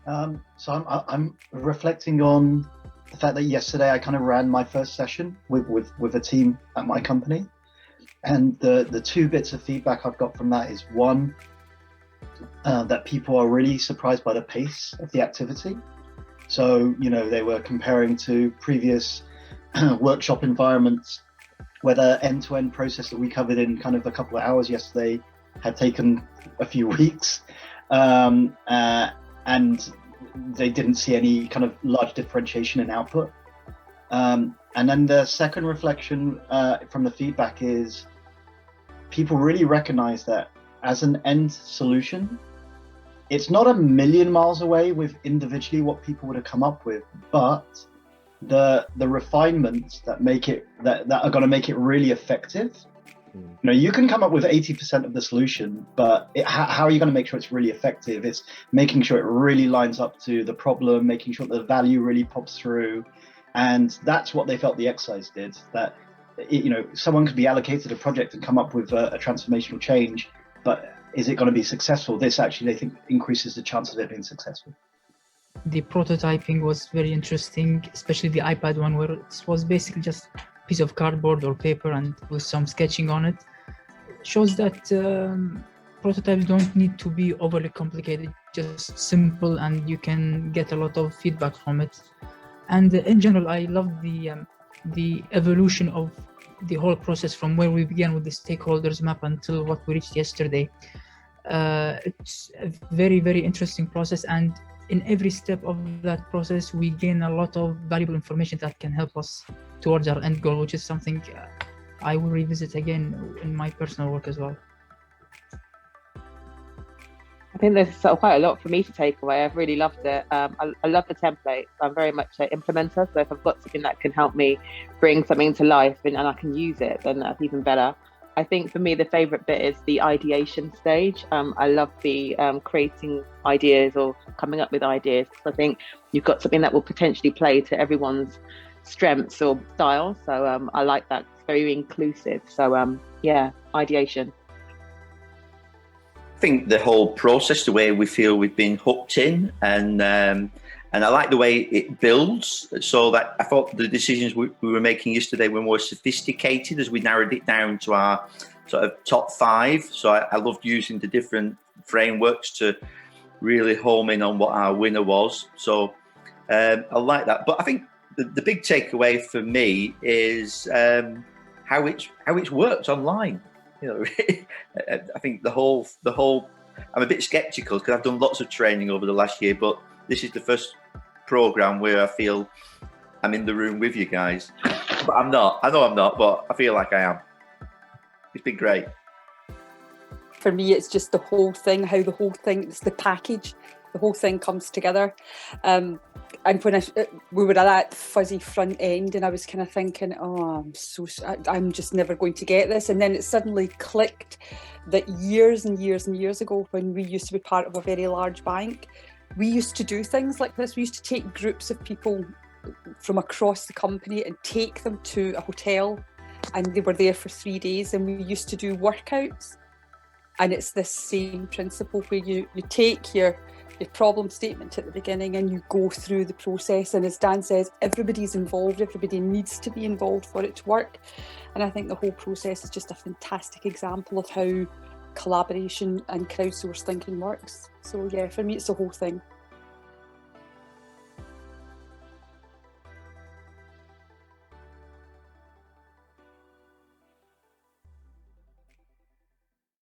I'm reflecting on the fact that yesterday I kind of ran my first session with a team at my company, and the two bits of feedback I've got from that is one, that people are really surprised by the pace of the activity. So they were comparing to previous workshop environments where the end-to-end process that we covered in kind of a couple of hours yesterday had taken a few weeks, and they didn't see any kind of large differentiation in output. And then the second reflection from the feedback is people really recognize that as an end solution, it's not a million miles away with individually what people would have come up with, but the refinements that are going to make it really effective. You can come up with 80% of the solution, but how are you going to make sure it's really effective? It's making sure it really lines up to the problem, making sure the value really pops through. And that's what they felt the exercise did, that someone could be allocated a project and come up with a transformational change, but is it going to be successful? This actually, they think, increases the chance of it being successful. The prototyping was very interesting, especially the iPad one, where it was basically just piece of cardboard or paper and with some sketching on it. Shows that prototypes don't need to be overly complicated, just simple, and you can get a lot of feedback from it. And in general, I love the evolution of the whole process from where we began with the stakeholders map until what we reached yesterday. It's a very, very interesting process, and in every step of that process, we gain a lot of valuable information that can help us towards our end goal, which is something I will revisit again in my personal work as well. I think there's quite a lot for me to take away. I've really loved it. I love the template. I'm very much an implementer, so if I've got something that can help me bring something to life and I can use it, then that's even better. I think for me, the favourite bit is the ideation stage. I love the creating ideas or coming up with ideas. I think you've got something that will potentially play to everyone's strengths or style. So I like that. It's very inclusive. So yeah, ideation. I think the whole process, the way we feel we've been hooked in, and I like the way it builds, so that I thought the decisions we were making yesterday were more sophisticated as we narrowed it down to our sort of top 5. So I loved using the different frameworks to really home in on what our winner was. So I like that. But I think the big takeaway for me is how it's worked online. I think the whole. I'm a bit sceptical because I've done lots of training over the last year, but this is the first program where I feel I'm in the room with you guys. But I'm not. I know I'm not, but I feel like I am. It's been great. For me, it's just the whole thing, it's the package. The whole thing comes together. And when we were at that fuzzy front end, and I was kind of thinking, I'm just never going to get this. And then it suddenly clicked that years and years and years ago, when we used to be part of a very large bank, we used to do things like this. We used to take groups of people from across the company and take them to a hotel, and they were there for 3 days, and we used to do workouts. And it's this same principle where you take your problem statement at the beginning and you go through the process, and as Dan says, everybody's involved, everybody needs to be involved for it to work. And I think the whole process is just a fantastic example of how collaboration and crowdsourced thinking works. So yeah, for me it's the whole thing.